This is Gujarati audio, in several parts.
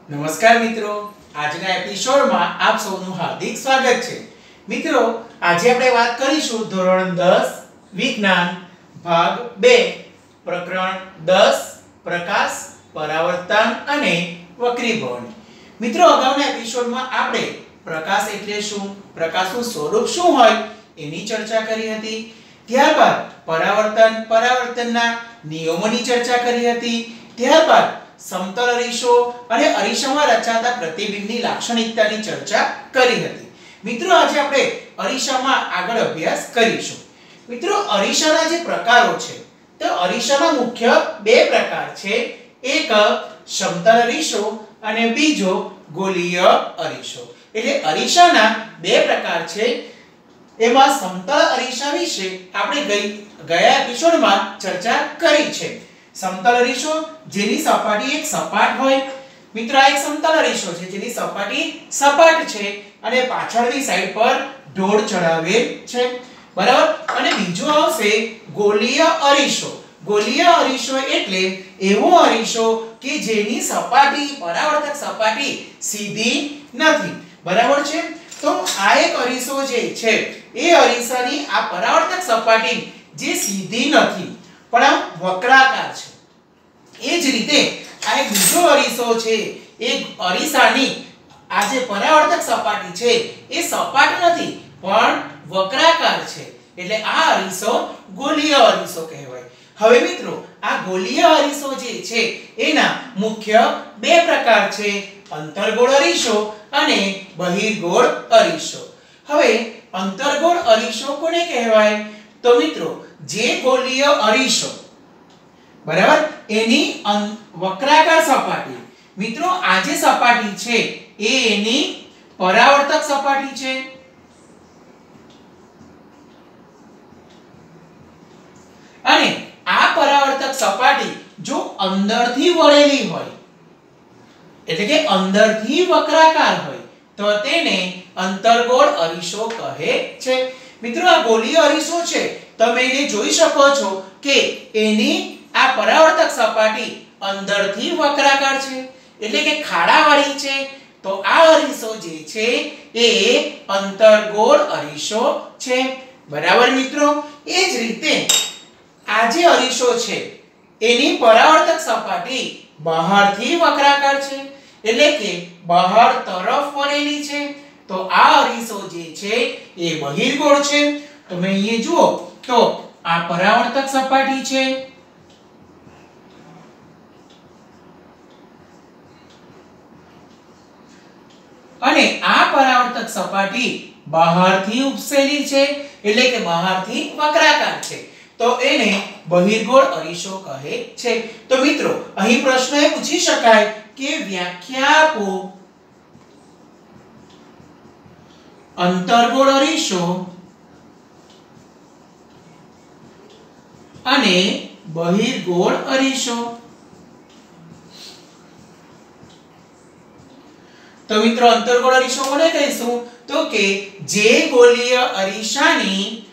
નમસ્કાર મિત્રો, આજના એપિસોડમાં આપ સૌનું હાર્દિક સ્વાગત છે। મિત્રો, આજે આપણે વાત કરીશું ધોરણ 10 વિજ્ઞાન ભાગ 2 પ્રકરણ 10 પ્રકાશ, પરાવર્તન અને વક્રીભવન। મિત્રો, અગાઉના એપિસોડમાં આપણે પ્રકાશ એટલે શું, પ્રકાશનું સ્વરૂપ શું હોય એની ચર્ચા કરી હતી। ત્યારબાદ પરાવર્તનના નિયમોની ચર્ચા કરી હતી। ત્યારબાદ સમતલ અરીસો અને અરીસામાં રચાતા પ્રતિબિંબની લાક્ષણિકતાની ચર્ચા કરી હતી। મિત્રો, આજે આપણે અરીસામાં આગળ અભ્યાસ કરીશું। મિત્રો, અરીસાના જે પ્રકારો છે તો અરીસાના મુખ્ય બે પ્રકાર છે, એક સમતલ અરીસો અને બીજો ગોલીય અરીસો। એટલે અરીસાના બે પ્રકાર છે। એમાં સમતલ અરીસા વિશે આપણે ગયા એપિસોડમાં ચર્ચા કરી છે। સમતલ અરીસો જેની સપાટી એક સપાટ હોય, મિત્રો આ એક સમતલ અરીસો છે જેની સપાટી સપાટ છે અને પાછળની સાઈડ પર ઢોળ ચડાવેલ છે, બરાબર। અને બીજો આવશે ગોલીય અરીસો। ગોલીય અરીસો એટલે એવો અરીસો કે જેની સપાટી પરાવર્તક સપાટી સીધી નથી, બરાબર છે। તો આ એક અરીસો જે છે એ અરીસાની આ પરાવર્તક સપાટી જે સીધી નથી પણ આમ વક્રાકાર છે। એ જ રીતે આ એક બીજો અરીસો છે, એ અરીસાની આ જે પરાવર્તક સપાટી છે એ સપાટ નથી પણ વક્રાકાર છે, એટલે આ અરીસો ગોલીય અરીસો કહેવાય। હવે મિત્રો, આ ગોલીય અરીસો જે છે એના મુખ્ય બે પ્રકાર છે, અંતર્ગોળ અરીસો અને બહિર્ગોળ અરીસો। હવે અંતર્ગોળ અરીસો કોને કહેવાય? તો મિત્રો, જે ગોલીય અરીસો, બરાબર, એની વક્રાકાર સપાટી, મિત્રો આ જે સપાટી છે એ એની પરાવર્તક સપાટી છે, અને આ પરાવર્તક સપાટી જો અંદરથી વળેલી હોય એટલે કે અંદરથી વક્રાકાર હોય તો તેને અંતર્ગોળ અરીસો કહે છે। મિત્રો, આ ગોલીય અરીસો છે, તમે એને જોઈ શકો છો કે એની આ પરાવર્તક સપાટી અંદરથી વક્રાકાર છે એટલે કે ખાડાવાળી છે, તો આ અરીસો જે છે એ અંતર્ગોળ અરીસો છે, બરાબર મિત્રો। એ જ રીતે આ જે અરીસો છે એની પરાવર્તક સપાટી બહારથી વક્રાકાર છે એટલે કે બહાર તરફ વળેલી છે, તો આ અરીસો જે છે એ બહિર્ગોળ છે। તમે અહીંયા જુઓ તો આ પરાવર્તક સપાટી છે અને આ પરાવર્તક સપાટી બહારથી ઉપસેલી છે એટલે કે બહારથી વક્રાકાર છે, તો એને બહિર્ગોળ અરીસો કહે છે। તો મિત્રો, અહીં પ્રશ્ન એ પૂછી શકાય કે વ્યાખ્યા આપો અંતર્ગોળ અરીસો અને બહિર્ગોળ અરીસો। તો મિત્રો, અંતર્ગોળ અરીસો કોને કહીશું? તો કે જે ગોલીય અરીસાની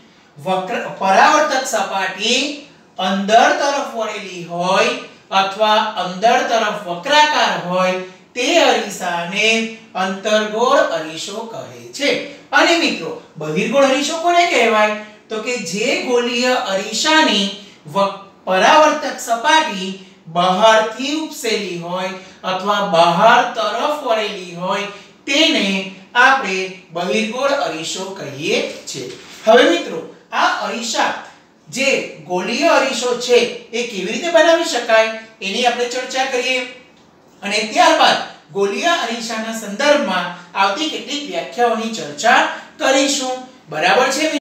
પરાવર્તક સપાટી અંદર તરફ વળેલી હોય અથવા અંદર તરફ વક્રાકાર હોય તે અરીસાને અંતર્ગોળ અરીસો કહે છે। અને મિત્રો, બહિર્ગોળ અરીસો કોને કહેવાય? તો કે જે ગોલીય અરીસાની પરાવર્તક સપાટી બહારથી ઉપસેલી હોય અથવા બહાર તરફ વળેલી હોય તેને આપણે બહિર્ગોળ અરીસો કહીએ છીએ। હવે મિત્રો, આ અરીસા જે ગોલીય અરીસો છે એ કેવી રીતે બનાવી શકાય એની આપણે ચર્ચા કરીએ, અને ત્યારબાદ ગોલીય અરીસાના સંદર્ભમાં આવતી કેટલીક વ્યાખ્યાઓની ચર્ચા કરીશું, બરાબર છે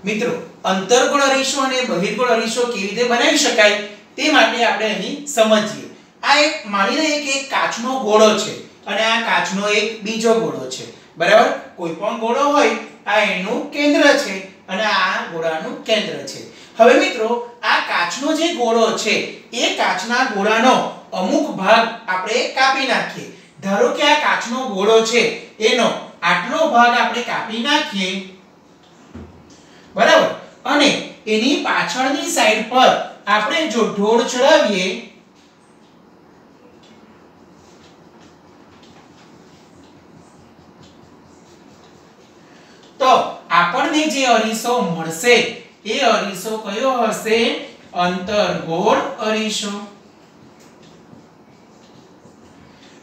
મિત્રો। અંતર્ગોળ અરીસો અને બહિર્ગોળ અરીસો કેવી રીતે બનાવી શકાય તે માટે આપણે અહીં સમજીએ। આ એક માની લઈએ કે એક કાચનો ગોળો છે અને આ કાચનો એક બીજો ગોળો છે, બરાબર। કોઈ પણ ગોળો હોય, આ એનું કેન્દ્ર છે અને આ ગોળાનું કેન્દ્ર છે। હવે મિત્રો, આ કાચનો જે ગોળો છે એ કાચના ગોળાનો અમુક ભાગ આપણે કાપી નાખીએ। ધારો કે આ કાચનો ગોળો છે એનો આટલો ભાગ આપણે કાપી નાખીએ, બરાબર, અને એની પાછળની સાઈડ પર આપણે જો ઢોળ ચડાવીએ આપણને જે અરીસો મળશે એ અરીસો કયો હશે? અંતર્ગોળ અરીસો.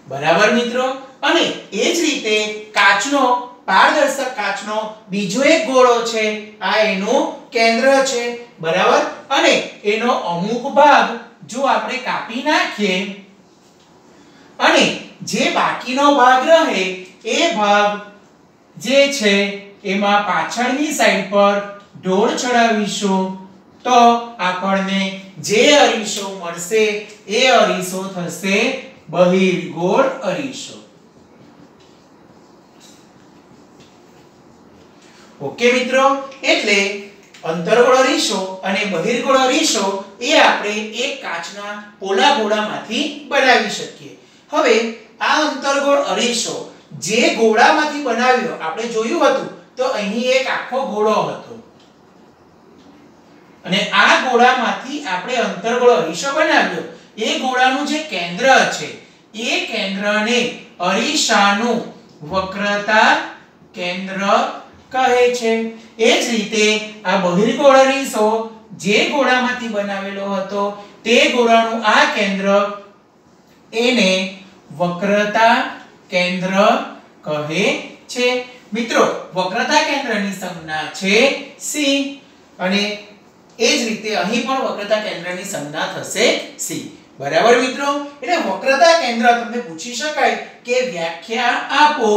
બરાબર મિત્રો. અને એ જ રીતે કાચનો પારદર્શક કાચનો બીજો એક ગોળો છે, આ એનું કેન્દ્ર છે. બરાબર. અને એનો અમુક ભાગ જો આપણે કાપી નાખીએ અને જે બાકીનો ભાગ રહે એ ભાગ જે છે એમાં પાછળની સાઈડ પર ઢોળ ચડાવીશું તો આપણને જે અરીસો મળશે એ અરીસો થશે બહિર્ગોળ અરીસો. ઓકે મિત્રો. એટલે અંતર્ગોળ અરીસો અને બહિર્ગોળ અરીસો એ આપણે એક કાચના પોલા ગોળામાંથી બનાવી શકીએ. હવે આ અંતર્ગોળ અરીસો જે ગોળામાંથી બનાવ્યો આપણે જોયું હતું તો અહીં એક આખો ગોળો હતો અને આ ગોળામાંથી આપણે અંતર્ગોળ અરીસો બનાવ્યો. એ ગોળાનું જે કેન્દ્ર છે એ કેન્દ્રને અરીસાનું વક્રતા કેન્દ્ર કહે છે. એ જ રીતે આ બહિર્ગોળ અરીસો જે ગોળામાંથી બનાવેલો હતો તે ગોળાનું આ કેન્દ્ર એને વક્રતા કેન્દ્ર કહે છે. મિત્રો વક્રતા કેન્દ્રની સંજ્ઞા છે C અને એ જ રીતે અહીં પણ વક્રતા કેન્દ્રની સંજ્ઞા થશે C. બરાબર મિત્રો. એટલે વક્રતા કેન્દ્ર તમને પૂછી શકાય કે વ્યાખ્યા આપો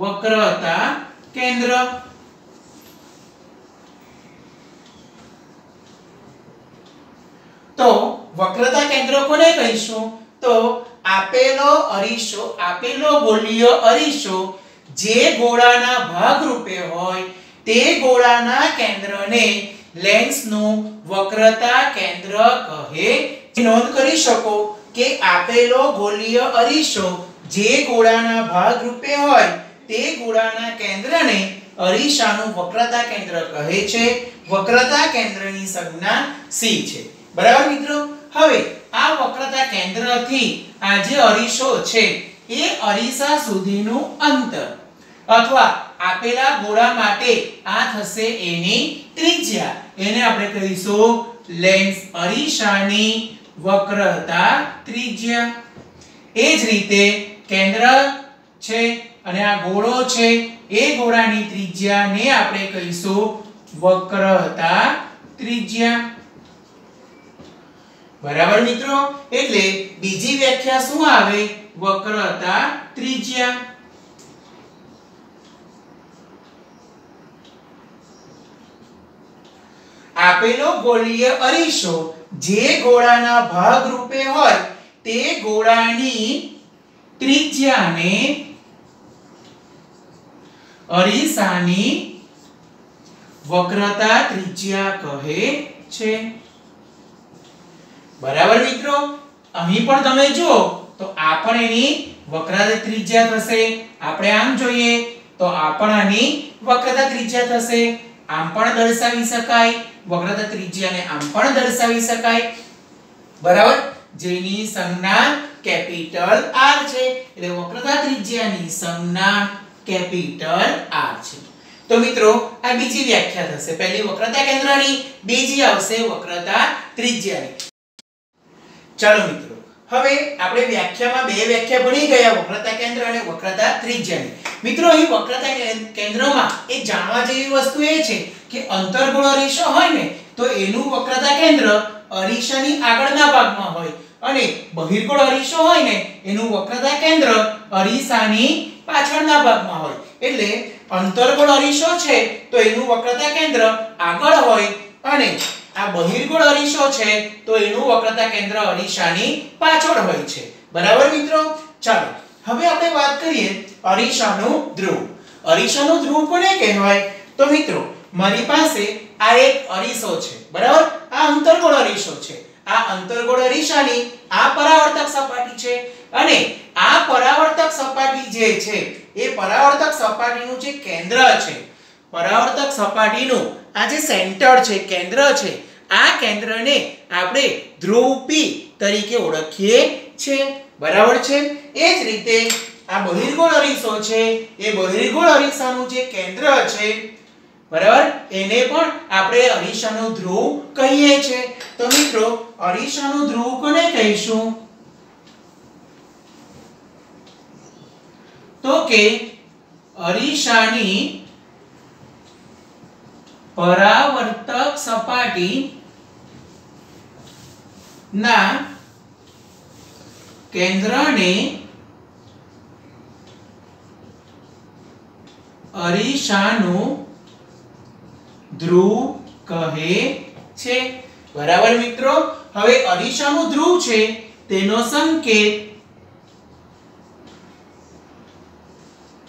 વક્રતા કેન્દ્ર. તો વક્રતા કેન્દ્ર કોને કહીશું? તો આપેલો અરીસો, આપેલો ગોળીય અરીસો જે ગોળાના ભાગ રૂપે હોય તે ગોળાના કેન્દ્રને લેન્સનું વક્રતા કેન્દ્ર કહે. નોંધ કરી શકો કે આપેલો ગોળીય અરીસો જે ગોળાના ભાગ રૂપે હોય તે ગોળાના કેન્દ્રને અરીસાનું વક્રતા કેન્દ્ર કહે છે. વક્રતા કેન્દ્રની સંજ્ઞા C છે. બરાબર મિત્રો. હવે આ વક્રતા કેન્દ્રથી આ જે અરીસો છે એ અરીસા સુધીનું અંતર અથવા આપેલા ગોળા માટે આ થશે એની ત્રિજ્યા. એને આપણે કહીશું લેન્સ અરીસાની વક્રતા ત્રિજ્યા. એ જ રીતે કેન્દ્ર છે અને આ ગોળો છે એ ગોળાની ત્રિજ્યાને આપણે કહીશું વક્રતા ત્રિજ્યા. બરાબર મિત્રો. એટલે બીજી વ્યાખ્યા શું આવે? વક્રતા ત્રિજ્યા. આપેલો ગોળીય અરીસો જે ગોળાના ભાગ રૂપે હોય તે ગોળાની ત્રિજ્યાને અરીસાની વક્રતા ત્રિજ્યા કહે છે. બરાબર મિત્રો. અહીં પણ તમે જુઓ તો આ પણ એની વક્રતા ત્રિજ્યા થશે. આપણે આમ જોઈએ તો આ પણ આની વક્રતા ત્રિજ્યા થશે. આમ પણ દર્શાવી શકાય વક્રતા ત્રિજ્યાને, આમ પણ દર્શાવી શકાય. બરાબર. જેની સંજ્ઞા કેપિટલ R છે. એટલે વક્રતા ત્રિજ્યાની સંજ્ઞા કેપિટલ R છે. તો મિત્રો આ બીજી વ્યાખ્યા થશે. પહેલી વક્રતા કેન્દ્રની, બીજી આવશે વક્રતા ત્રિજ્યાની. ચાલો મિત્રો હવે આપણે વ્યાખ્યામાં બે વ્યાખ્યા ભણી ગયા, વક્રતા કેન્દ્ર અને વક્રતા ત્રિજ્યાની. મિત્રો અહીં વક્રતા કેન્દ્રમાં એક જાણવા જેવી વસ્તુ એ છે કે અંતર્ગોળ અરીસો હોય ને તો એનું વક્રતા કેન્દ્ર અરીસાની આગળના ભાગમાં હોય અને બહિર્ગોળ અરીસો હોય ને એનું વક્રતા કેન્દ્ર અરીસાની પાછળના ભાગમાં હોય. એટલે અંતર્ગોળ અરીસો છે તો એનું વક્રતા કેન્દ્ર આગળ હોય અને આ બહિર્ગોળ અરીસો છે તો એનું વક્રતા કેન્દ્ર અરીસાની પાછળ હોય છે. બરાબર મિત્રો. ચાલો હવે આપણે વાત કરીએ અરીસાનું ધ્રુવ. અરીસાનું ધ્રુવ કોને કહેવાય? તો મિત્રો મારી પાસે આ એક અરીસો છે. બરાબર. આ અંતર્ગોળ અરીસો છે. આ અંતર્ગોળ અરીસાની આ પરાવર્તક સપાટી છે અને આ પરાવર્તક સપાટી જે છે એ પરાવર્તક સપાટીનું જે કેન્દ્ર છે, પરાવર્તક સપાટીનું આ જે સેન્ટર છે, કેન્દ્ર છે, આ કેન્દ્રને આપણે ધ્રુવ P તરીકે ઓળખીએ છીએ. બરાબર છે. એ જ રીતે આ બહિર્ગોળ અરીસો છે એ બહિર્ગોળ અરીસાનું જે કેન્દ્ર છે, બરાબર, એને પણ આપણે અરીસાનું ધ્રુવ કહીએ છે. તો મિત્રો અરીસાનું ધ્રુવ કોને કહીશું? તો કે અરીસાની પરાવર્તક સપાટી ના કેન્દ્રને અરીસાનું ધ્રુવ કહે છે. બરાબર મિત્રો, હવે અરીસાનું ધ્રુવ છે તેનો સંકેત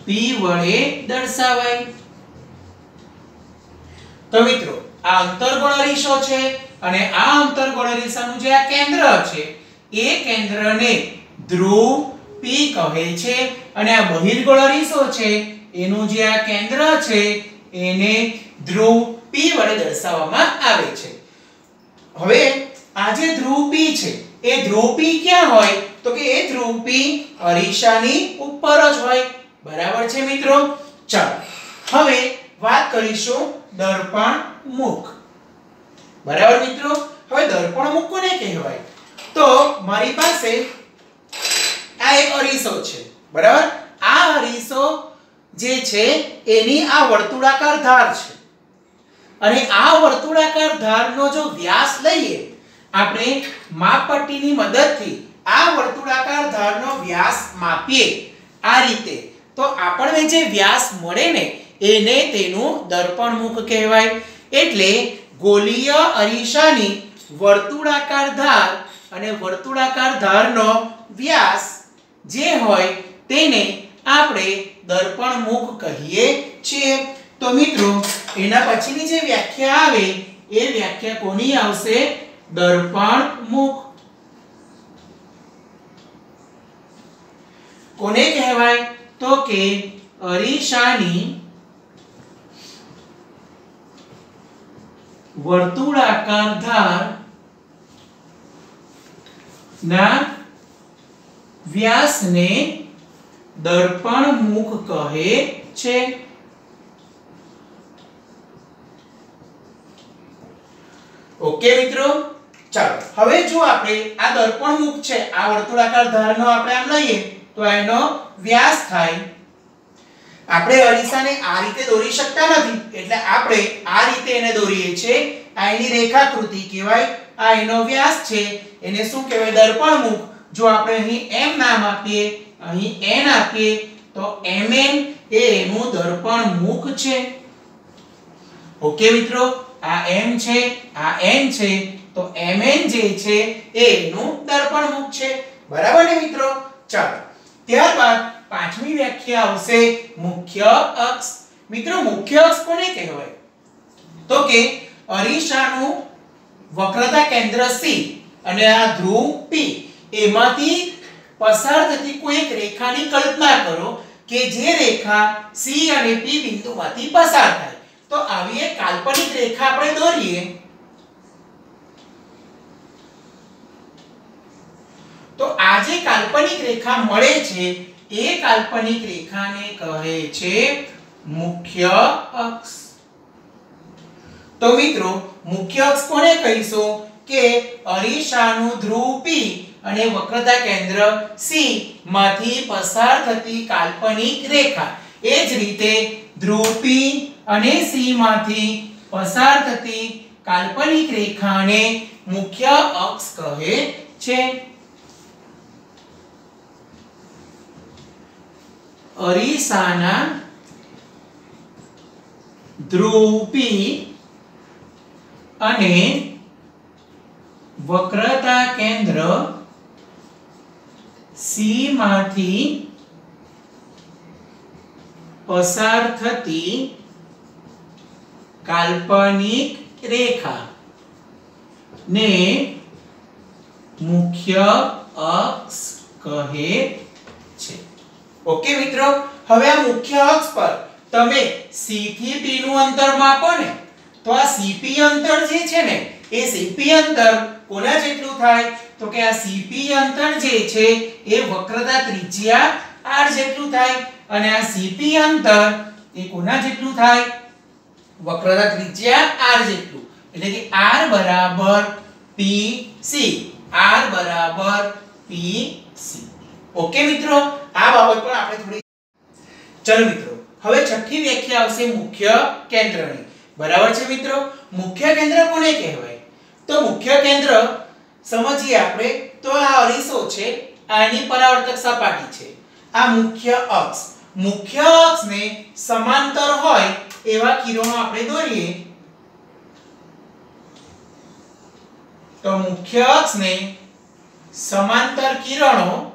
P વડે દર્શાવાય. તો મિત્રો આ અંતર્ગોળ અરીસો છે અને આ અંતર્ગોળ અરીસાનું જે આ કેન્દ્ર છે એ કેન્દ્રને ધ્રુવ P કહે છે અને આ બહિર્ગોળ અરીસો છે એનું જે આ કેન્દ્ર છે એને ધ્રુવ P વડે દર્શાવવામાં આવે છે. હવે આ જે ધ્રુવ P છે એ ધ્રુવ P ક્યાં હોય? તો કે એ ધ્રુવ P અરીસાની ઉપર જ હોય. બરાબર છે મિત્રો. ચાલો હવે વાત કરીશું દર્પણ મુખ. બરાબર મિત્રો, હવે દર્પણ મુખ કોને કહેવાય? તો મારી પાસે આ એક અરીસો છે. બરાબર, આ અરીસો જે છે એની આ વર્તુળાકાર ધાર છે અને આ વર્તુળાકાર ધારનો જો વ્યાસ લઈએ આપણે માપપટ્ટીની મદદથી આ વર્તુળાકાર ધારનો વ્યાસ માપીએ આ રીતે, તો આપણને જે વ્યાસ મળે ને એને તેનું દર્પણ મુખ કહેવાય. એટલે ગોલીય અરીસાની વર્તુળાકાર ધાર અને વર્તુળાકાર ધારનો વ્યાસ જે હોય તેને આપણે દર્પણ મુખ કહીએ છીએ. તો મિત્રો એના પછીની જે વ્યાખ્યા આવે એ વ્યાખ્યા કોની આવશે? દર્પણ મુખ. કોને કહેવાય? તો કે અરીસાની વર્તુળાકાર ધાર ના વ્યાસને દર્પણ મુખ કહે છે. ઓકે મિત્રો, ચાલો હવે જો આપણે આ દર્પણ મુખ છે, આ વર્તુળાકાર ધારનો આપણે આમ લઈએ તો એનો વ્યાસ થાય. આપણે અરીસાને આ રીતે દોરી શકતા નથી એટલે આપણે આ રીતે એને દોરીએ છીએ. આ એની રેખાકૃતિ કહેવાય. આ એનો વ્યાસ છે એને શું કહેવાય? દર્પણ મુખ. જો આપણે અહીં m નામ આપીએ, અહીં n આપીએ તો mn એ એનું દર્પણ મુખ છે. ઓકે મિત્રો, આ m છે, આ n છે, તો mn જે છે એ એનું દર્પણ મુખ છે. બરાબર ને મિત્રો? ચાલો ત્યારબાદ પાંચમી વ્યાખ્યા આવશે મુખ્ય અક્ષ. મિત્રો મુખ્ય અક્ષ કોને કહેવાય? તો કે અરીસાનું વક્રતા કેન્દ્ર C અને આ ધ્રુવ P એમાંથી પસાર થતી કોઈ એક રેખાની કલ્પના કરો કે જે રેખા C અને P બિંદુમાંથી પસાર થાય. તો આવી એક કાલ્પનિક રેખા આપણે દોરીએ. તો આ જે કાલ્પનિક રેખા મળે છે એ કાલ્પનિક રેખાને કહે છે મુખ્ય અક્ષ. તો મિત્રો મુખ્ય અક્ષ કોને કહીશું? કે અરીસાનું ધ્રુવ P અને વક્રતા કેન્દ્ર C માંથી પસાર થતી કાલ્પનિક રેખા. એ જ રીતે ધ્રુવ P અને C માંથી પસાર થતી કાલ્પનિક રેખાને મુખ્ય અક્ષ કહે છે. અરીસાના ધ્રુવ P અને વક્રતા કેન્દ્ર C માંથી પસાર થતી કાલ્પનિક રેખા ને મુખ્ય અક્ષ કહે છે. ઓકે મિત્રો, હવે આ મુખ્ય અક્ષ પર તમે C થી P નું અંતર માપો ને તો આ CP અંતર જે છે ને એ CP અંતર કોના જેટલું થાય? તો કે આ CP અંતર જે છે એ વક્રતા ત્રિજ્યા r જેટલું થાય અને આ CP અંતર એ કોના જેટલું થાય? વક્રતા ત્રિજ્યા r જેટલું, એટલે કે r બરાબર PC, r બરાબર PC. ઓકે મિત્રો, આ બાબત પણ આપણે થોડી. ચલો મિત્રો, હવે છઠ્ઠી વ્યાખ્યા આવશે મુખ્ય કેન્દ્રની. બરાબર છે મિત્રો? મુખ્ય કેન્દ્ર કોને કહેવાય? તો મુખ્ય કેન્દ્ર સમજીએ આપણે તો આ અરીસો છે, આની પરાવર્તક સપાટી છે, આ મુખ્ય અક્ષ. મુખ્ય અક્ષને સમાંતર હોય એવા કિરણો આપણે દોરીએ તો મુખ્ય અક્ષને સમાંતર કિરણો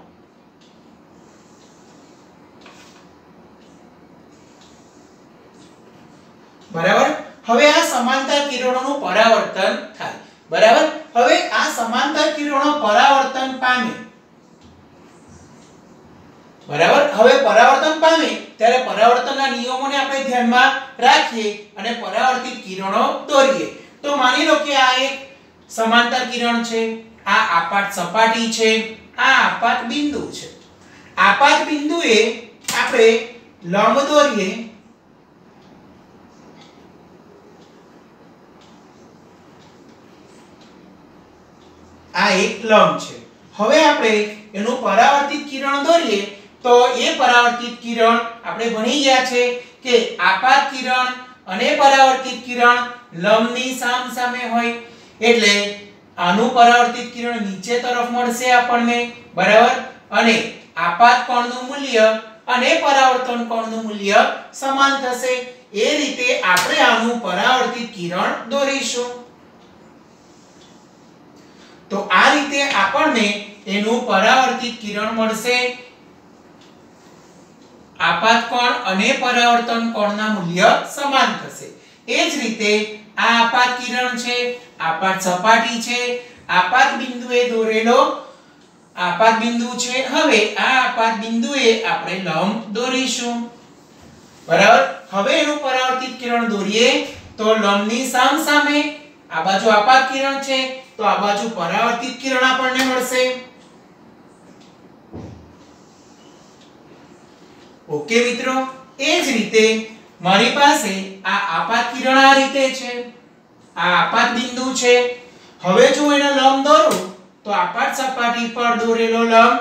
બરાબર. હવે આ સમાંતર કિરણોનું પરાવર્તન થાય. બરાબર. હવે આ સમાંતર કિરણો પરાવર્તન પામે. બરાબર. હવે પરાવર્તન પામે ત્યારે પરાવર્તનના નિયમોને આપણે ધ્યાનમાં રાખીએ અને પરાવર્તિત કિરણો દોરીએ. તો માની લો કે આ એક સમાંતર કિરણ છે, આ આપાત સપાટી છે, આ આપાત બિંદુ છે. આપાત બિંદુએ આપણે લંબ દોરીએ આ એક લંબ છે. હવે આપણે એનું પરાવર્તિત કિરણ દોરીએ તો એ પરાવર્તિત કિરણ આપણે ભણી ગયા છે કે આપાત કિરણ અને પરાવર્તિત કિરણ લંબની સામસામે હોય, એટલે આનું પરાવર્તિત કિરણ નીચે તરફ મળશે આપણને. બરાબર. અને આપાત કોણનું મૂલ્ય અને પરાવર્તન કોણનું મૂલ્ય સમાન થશે. એ રીતે આપણે આનું પરાવર્તિત કિરણ દોરીશું. તો આ રીતે આપણને એનું પરાવર્તિત કિરણ મળશે. આપાત કોણ અને પરાવર્તન કોણના મૂલ્ય સમાન થશે. એ જ રીતે આ આપાત કિરણ છે, આપાત સપાટી છે, આપાત બિંદુએ દોરેલો આપાત બિંદુ છે. હવે આ આપાત બિંદુએ આપણે લંબ દોરીશું. બરાબર. હવે એનું પરાવર્તિત કિરણ દોરીએ તો લંબની સામસામે આ બાજુ આપાત કિરણ છે તો આ બાજુ પરાવર્તિત કિરણ આપણને મળશે. ઓકે મિત્રો, એ જ રીતે મારી પાસે આ આપાત કિરણ આ રીતે છે, આ આપાત બિંદુ છે. હવે જો એનો લંબ દોરું તો આપાત સપાટી પર દોરેલો લંબ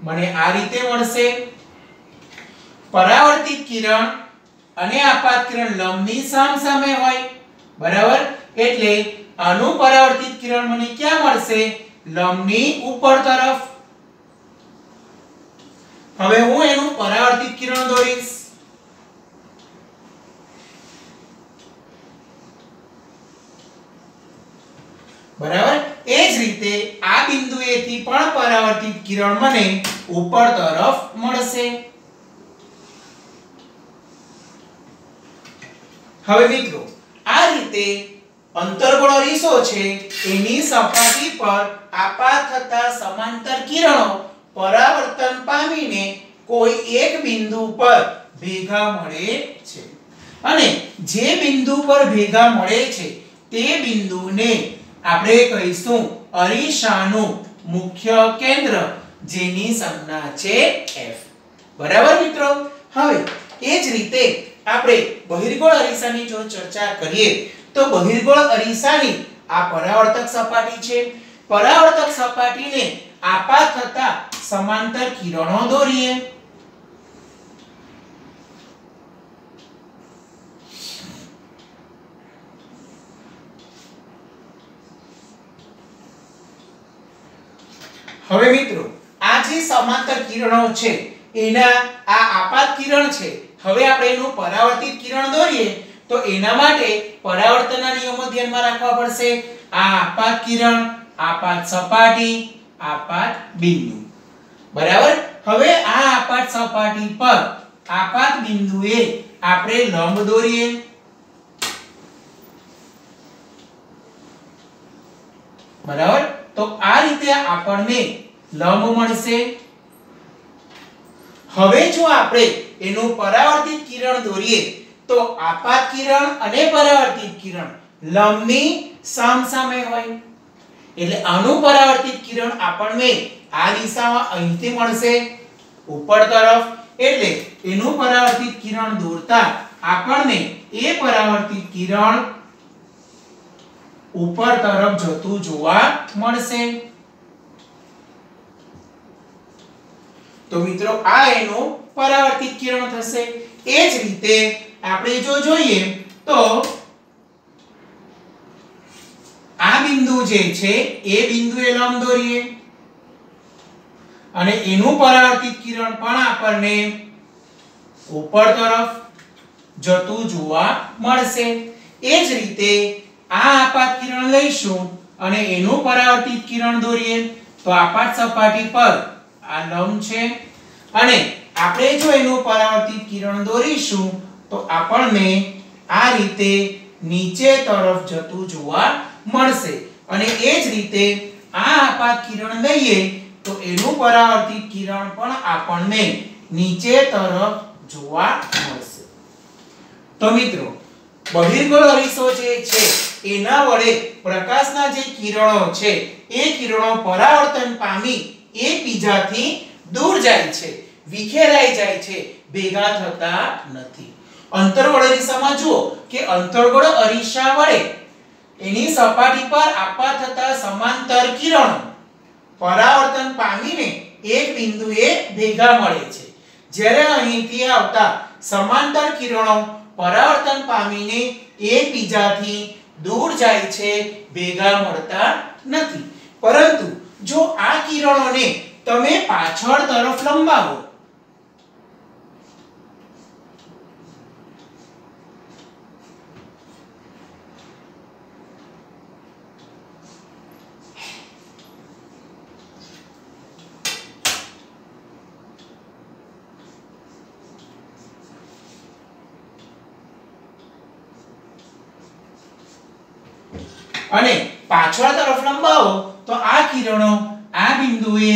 મને આ રીતે મળશે. પરાવર્તિત કિરણ અને આપાત કિરણ લંબની સામસામે હોય. બરાબર. એટલે આનું પરાવર્તિત કિરણ મને ક્યાં મળશે? લંબની ઉપર તરફ. હવે હું એનું પરાવર્તિત કિરણ દોરીશ. બરાબર. એ જ રીતે આ બિંદુએથી પણ પરાવર્તિત કિરણ મને ઉપર તરફ મળશે. હવે મિત્રો, આ રીતે અંતર્ગોળ અરીસો છે એની સપાટી પર આપાત થતા સમાંતર કિરણો પરાવર્તન પામીને કોઈ એક બિંદુ પર ભેગા મળે છે, અને જે બિંદુ પર ભેગા મળે છે તે બિંદુને આપણે કહીશું અરીસાનું મુખ્ય કેન્દ્ર, જેની સંજ્ઞા છે F. બરાબર મિત્રો. હવે એ જ રીતે આપણે બહિર્ગોળ અરીસાની જો ચર્ચા કરીએ તો બહિર્ગોળ અરીસાની આ પરાવર્તક સપાટી છે. પરાવર્તક સપાટીને આપાત થતા સમાંતર કિરણો દોરીએ. હવે મિત્રો, આ જે સમાંતર કિરણો છે એના આ આપાત કિરણ છે. હવે આપણે એનું પરાવર્તિત કિરણ દોરીએ તો એના માટે પરાવર્તનના નિયમો ધ્યાનમાં રાખવા પડશે. આ આપાત કિરણ, આપાત સપાટી, આપાત બિંદુ. બરાબર. હવે આ આપાત સપાટી પર આપાત બિંદુએ આપણે લંબ દોરીએ. બરાબર. તો આ રીતે આપણને લંબ મળશે. હવે જો આપણે એનું પરાવર્તિત કિરણ દોરીએ તો આપાત કિરણ અને પરાવર્તિત કિરણ લંબની સામસામે હોય, એટલે આનું પરાવર્તિત કિરણ આપણને આ દિશામાં અહીંથી મળશે ઉપર તરફ. એટલે એનું પરાવર્તિત કિરણ દોરતા આપણને એ પરાવર્તિત કિરણ ઉપર તરફ જતું જોવા મળશે। તો મિત્રો આ એનું પરાવર્તિત કિરણ થશે। એ જ રીતે આપણે જો જોઈએ તો આ બિંદુ જે છે એ બિંદુએ લંબ દોરીએ અને એનું પરાવર્તિત કિરણ પણ આપણને ઉપર તરફ જતું જોવા મળશે। એ જ રીતે આ આપાત કિરણ લઈશું અને એનું પરાવર્તિત કિરણ દોરીએ તો આપાત સપાટી પર આ લંબ છે અને આપણે જો એનું પરાવર્તિત કિરણ દોરીશું તો આપણને આ રીતે નીચે તરફ જતું જોવા મળશે। અને એ જ રીતે આ આપાત કિરણ લઈએ તો એનું પરાવર્તિત કિરણ પણ આપણને નીચે તરફ જોવા મળશે। તો મિત્રો બહિર્ગોળ અરીસો જે છે એના વડે પ્રકાશના જે કિરણો છે એ કિરણો પરાવર્તન પામી એકબીજાથી દૂર જાય છે, વિખેરાઈ જાય છે, ભેગા થતા નથી। અંતર્ગોળ અરીસામાં જુઓ કે અંતર્ગોળ અરીસા વડે એની સપાટી પર આપવા થતા સમાંતર કિરણો પરાવર્તન પામીને એક બિંદુએ ભેગા મળે છે, જ્યારે અહીંથી આવતા સમાંતર કિરણો પરાવર્તન પામીને એકબીજાથી દૂર જાય છે, ભેગા મળતા નથી। પરંતુ જો આ કિરણોને તમે પાછળ તરફ લંબાવો અને પાછળ તરફ લંબાવો તો આ કિરણો આ બિંદુએ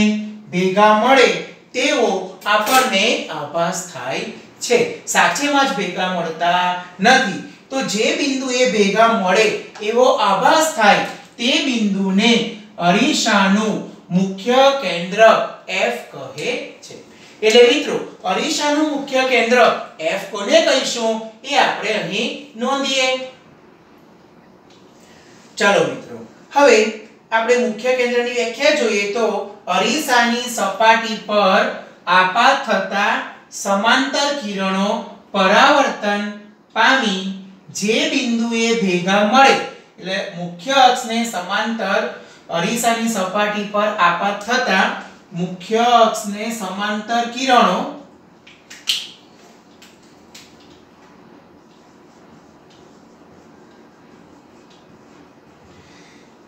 ભેગા મળે તેવો આપણને આભાસ થાય છે, સાચેમાં જ ભેગા મળતા નથી। તો જે બિંદુએ ભેગા મળે એવો આભાસ થાય તે બિંદુને અરીસાનું મુખ્ય કેન્દ્ર F કહે છે। એટલે મિત્રો અરીસાનું મુખ્ય કેન્દ્ર F કોને કહીશું એ આપણે અહીં નોંધીએ। ચાલો મિત્રો હવે આપણે મુખ્ય કેન્દ્રની વ્યાખ્યા જોઈએ તો અરીસાની સપાટી પર આપાત થતા સમાંતર કિરણો પરાવર્તન પામી જે બિંદુએ ભેગા મળે એટલે મુખ્ય અક્ષને સમાંતર અરીસાની સપાટી પર આપાત થતા મુખ્ય અક્ષને સમાંતર કિરણો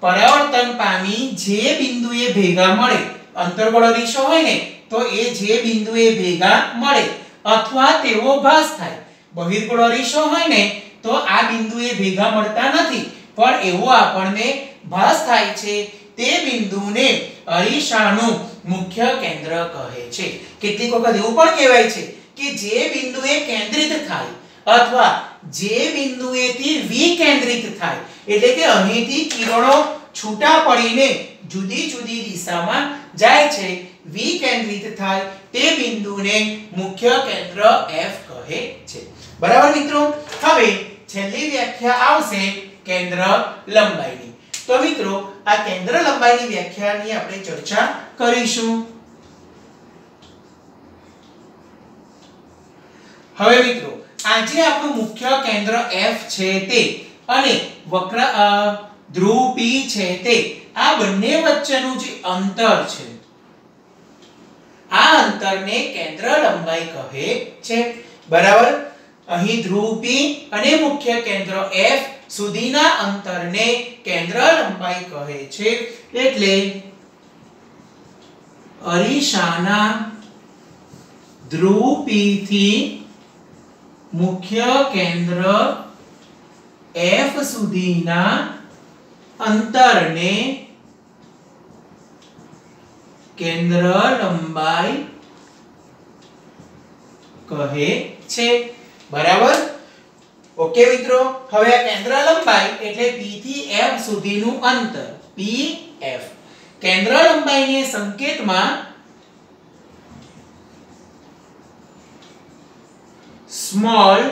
પરાવર્તન પામી જે બિંદુએ ભેગા મળે, અંતર્ગોળ અરીસો હોય ને તો એ જે બિંદુએ ભેગા મળે અથવા તેવો ભાસ થાય। બહિર્ગોળ અરીસો હોય ને તો આ બિંદુએ ભેગા મળતા નથી પણ એવો આપણને ભાસ થાય છે, તે બિંદુને અરીસાનું મુખ્ય કેન્દ્ર કહે છે। કેટલીક વખત એવું પણ કહેવાય છે કે જે બિંદુએ કેન્દ્રિત થાય અથવા જે બિંદુએથી વિકેન્દ્રિત થાય એટલે કે અહીંથી કિરણો છૂટા પડીને જુદી જુદી દિશામાં જાય છે, વિકેન્દ્રિત થાય તે બિંદુને મુખ્ય કેન્દ્ર F કહે છે। બરાબર મિત્રો, હવે છેલ્લી વ્યાખ્યા આવશે કેન્દ્ર લંબાઈની। તો મિત્રો આ કેન્દ્ર લંબાઈની વ્યાખ્યાની આપણે ચર્ચા કરીશું। હવે મિત્રો આજે આપણું મુખ્ય કેન્દ્ર F છે તે અને વક્ર ધ્રુવ P છે તે આ બંને વચ્ચેનું જે અંતર છે આ અંતરને કેન્દ્ર લંબાઈ કહે છે। બરાબર, અહીં ધ્રુવ P અને મુખ્ય કેન્દ્ર F સુધીના અંતરને કેન્દ્ર લંબાઈ કહે છે। એટલે અરીસાના ધ્રુવ P થી મુખ્ય કેન્દ્ર F સુધીના અંતરને કેન્દ્ર લંબાઈ કહે છે। બરાબર, ઓકે મિત્રો, હવે આ કેન્દ્ર લંબાઈ એટલે P થી F સુધીનું અંતર PF, કેન્દ્ર લંબાઈને સંકેતમાં સ્મોલ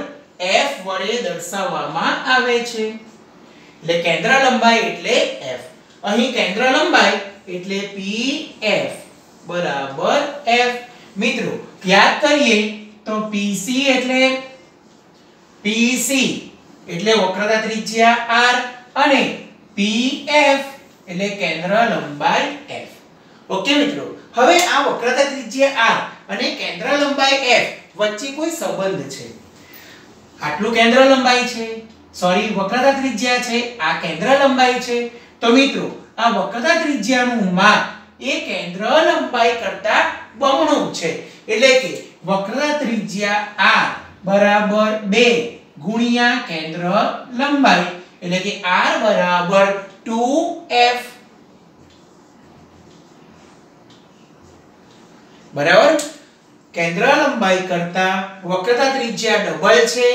f વડે દર્શાવવામાં આવે છે. એટલે કેન્દ્ર લંબાઈ એટલે f. અહીં કેન્દ્ર લંબાઈ એટલે pf બરાબર f. મિત્રો યાદ કરીએ તો pc એટલે વક્રતા ત્રિજ્યા r અને pf એટલે કેન્દ્ર લંબાઈ f. ઓકે મિત્રો, હવે આ વક્રતા ત્રિજ્યા r અને કેન્દ્ર લંબાઈ f વચ્ચે કોઈ સંબંધ છે. આટલું કેન્દ્ર લંબાઈ છે, સોરી વક્રતા ત્રિજ્યા છે, આ કેન્દ્ર લંબાઈ છે. તો મિત્રો આ વક્રતા ત્રિજ્યાનું માપ એ કેન્દ્ર લંબાઈ કરતા બમણું છે. એટલે કે વક્રતા ત્રિજ્યા r બરાબર 2 ગુણ્યા કેન્દ્ર લંબાઈ એટલે કે r બરાબર 2f. બરાબર, કેન્દ્ર લંબાઈ કરતા વક્રતા ત્રિજ્યા ડબલ છે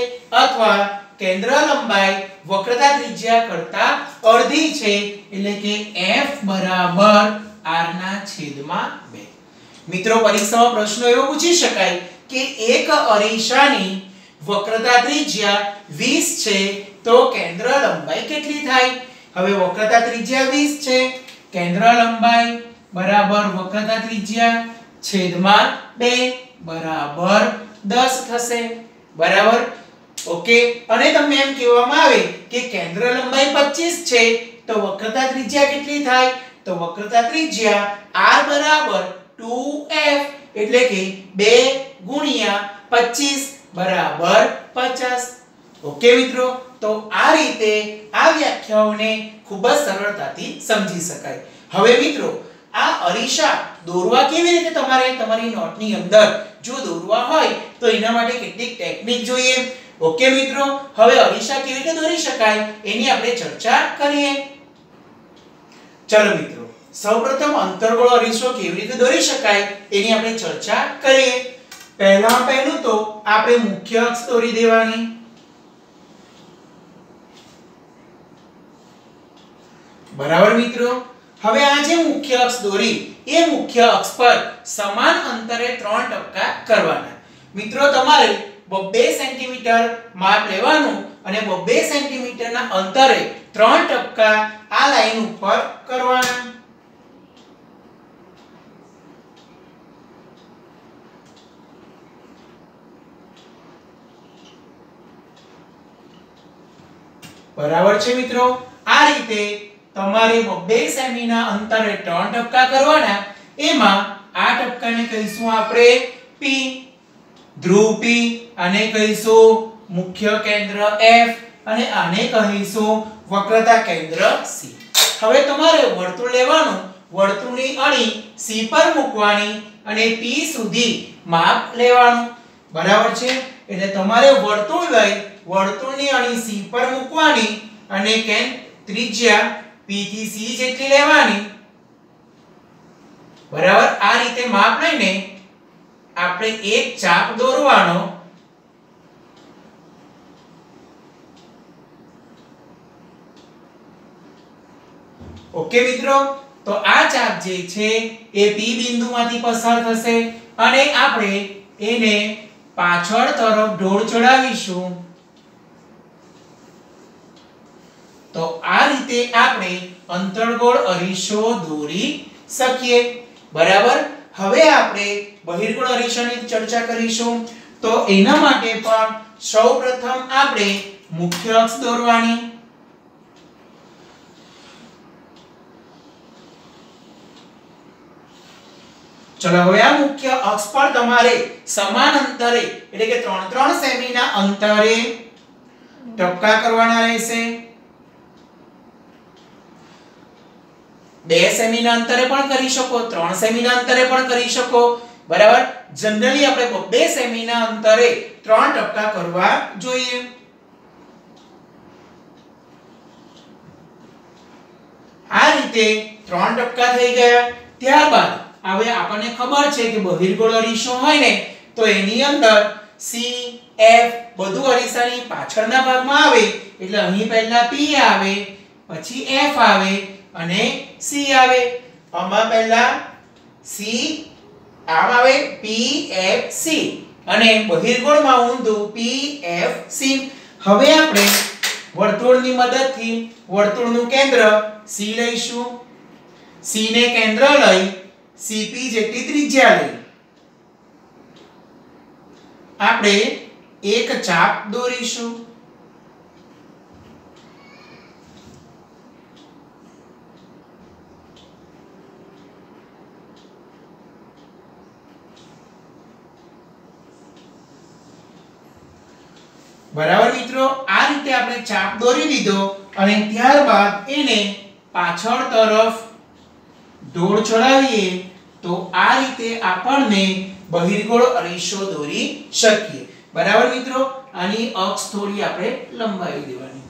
અથવા કેન્દ્ર લંબાઈ વક્રતા ત્રિજ્યા કરતા અડધી છે. એટલે કે f બરાબર r ના છેદમાં 2. મિત્રો પરીક્ષામાં પ્રશ્નો એવો પૂછી શકાય કે એક અરીસાની વક્રતા ત્રિજ્યા 20 છે તો કેન્દ્ર લંબાઈ કેટલી થાય? હવે વક્રતા ત્રિજ્યા 20 છે, કેન્દ્ર લંબાઈ બરાબર વક્રતા ત્રિજ્યા છેદમાં 2 બરાબર 10 થશે. બરાબર, ઓકે. અને તમને એમ કહેવામાં આવે કે કેન્દ્ર લંબાઈ 25 છે તો વક્રતા ત્રિજ્યા કેટલી થાય? તો વક્રતા ત્રિજ્યા r બરાબર 2f એટલે કે 2 ગુણ્યા 25 બરાબર 50. ઓકે મિત્રો, તો આ રીતે આ વ્યાખ્યાઓને ખૂબ જ સરળતાથી સમજી શકાય. હવે મિત્રો આ અરીસા દોરવા કેવી રીતે તમારે તમારી નોટની અંદર જો દોરવા હોય તો એના માટે કેટલીક ટેકનિક જોઈએ. ઓકે મિત્રો, હવે અરીસા કેવી રીતે દોરી શકાય એની આપણે ચર્ચા કરીએ. ચલો મિત્રો, સૌપ્રથમ અંતર્ગોળ અરીસો કેવી રીતે દોરી શકાય એની આપણે ચર્ચા કરીએ. પહેલું તો આપણે મુખ્ય અક્ષ દોરી દેવાની. બરાબર મિત્રો, હવે આ જે મુખ્ય અક્ષ દોરી એ મુખ્ય અક્ષ પર સમાન અંતરે 3 ટપકા કરવાના. મિત્રો તમારે 2 સેન્ટીમીટર માપ લેવાનું અને 2 સેન્ટીમીટર ના અંતરે 3 ટપકા આ લાઈન ઉપર કરવાના. બરાબર છે મિત્રો, આ રીતે તમારે 2 સેમી ના અંતરે 3 ટપકા કરવાના. એમાં આ ટપકાને કહીશું આપણે P, ધ્રુવ P, આને કહીશું મુખ્ય કેન્દ્ર F અને આને કહીશું વક્રતા કેન્દ્ર C. હવે તમારે વર્તુળ લેવાનું, વર્તુળની અણી C પર મૂકવાની અને P સુધી માપ લેવાનું. બરાબર છે, એટલે તમારે વર્તુળ લઈ વર્તુળની અણી C પર મૂકવાની અને ત્રિજ્યા P થી C જેટલી લેવાની. બરાબર, આ રીતે માપ લઈને આપણે એક ચાપ દોરવાનો. ઓકે મિત્રો, તો આ ચાપ જે છે એ P બિંદુમાંથી પસાર થશે અને આપણે એને પાછળ તરફ ઢોળ ચડાવીશું. તો આ રીતે આપણે અંતર્ગોળ અરીસો દોરી શકીએ. બરાબર, હવે આપણે બહિર્ગોળ અરીસાની ચર્ચા કરીશું. તો એના માટે પણ સૌપ્રથમ આપણે મુખ્ય અક્ષ દોરવાની. ચલો, હવે આ મુખ્ય અક્ષ પર તમારે સમાન અંતરે એટલે કે 3 સેમી ના અંતરે ટપકા કરવાના રહેશે. 2 સેમી ના અંતરે પણ કરી શકો, 3 સેમી ના અંતરે પણ કરી શકો. બરાબર, જનરલી આપણે 2 સેમી ના અંતરે 3 ટપકા કરવા જોઈએ. આ રીતે 3 ટપકા થઈ ગયા. ત્યારબાદ હવે આપણને ખબર છે કે બહિર્ગોળ અરીસો હોય ને તો એની અંદર C, F બધું અરીસાની પાછળના ભાગમાં આવે. એટલે અહીં પહેલા P આવે, પછી F આવે અને C આવે. આમાં પહેલા C આમ આવે P F C અને બહિર્ગોળમાં ઊંધું PFC. હવે આપણે વર્તુળની મદદથી વર્તુળનું કેન્દ્ર C લઈશું. C ને કેન્દ્ર લઈ CP જેટલી ત્રિજ્યા લઈ આપણે એક ચાપ દોરીશું. બરાબર મિત્રો, આ રીતે આપણે ચાપ દોરી દીધો અને ત્યારબાદ એને પાછળ તરફ ઢોળ ચડાવીએ તો આ રીતે આપણને બહિર્ગોળ અરીસો દોરી શકીએ. બરાબર મિત્રો, આની અક્ષ થોડી આપણે લંબાવી દેવાની.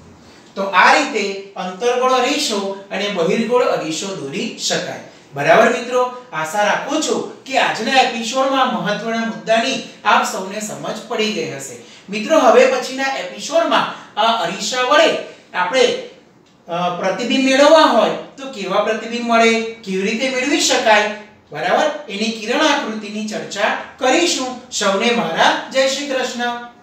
તો આ રીતે અંતર્ગોળ અરીસો અને બહિર્ગોળ અરીસો દોરી શકાય. બરાબર મિત્રો, આશા રાખું છું કે આજના એપિસોડમાં મહત્વના મુદ્દાની આપ સૌને સમજ પડી ગઈ હશે. મિત્રો, હવે પછીના એપિસોડમાં આ અરીસા વડે આપણે પ્રતિબિંબ મેળવવા હોય તો કેવા પ્રતિબિંબ મળે, કેવી રીતે મેળવી શકાય, બરાબર, એની કિરણ આકૃતિની ચર્ચા કરીશું. સૌને મારા જય શ્રી કૃષ્ણ.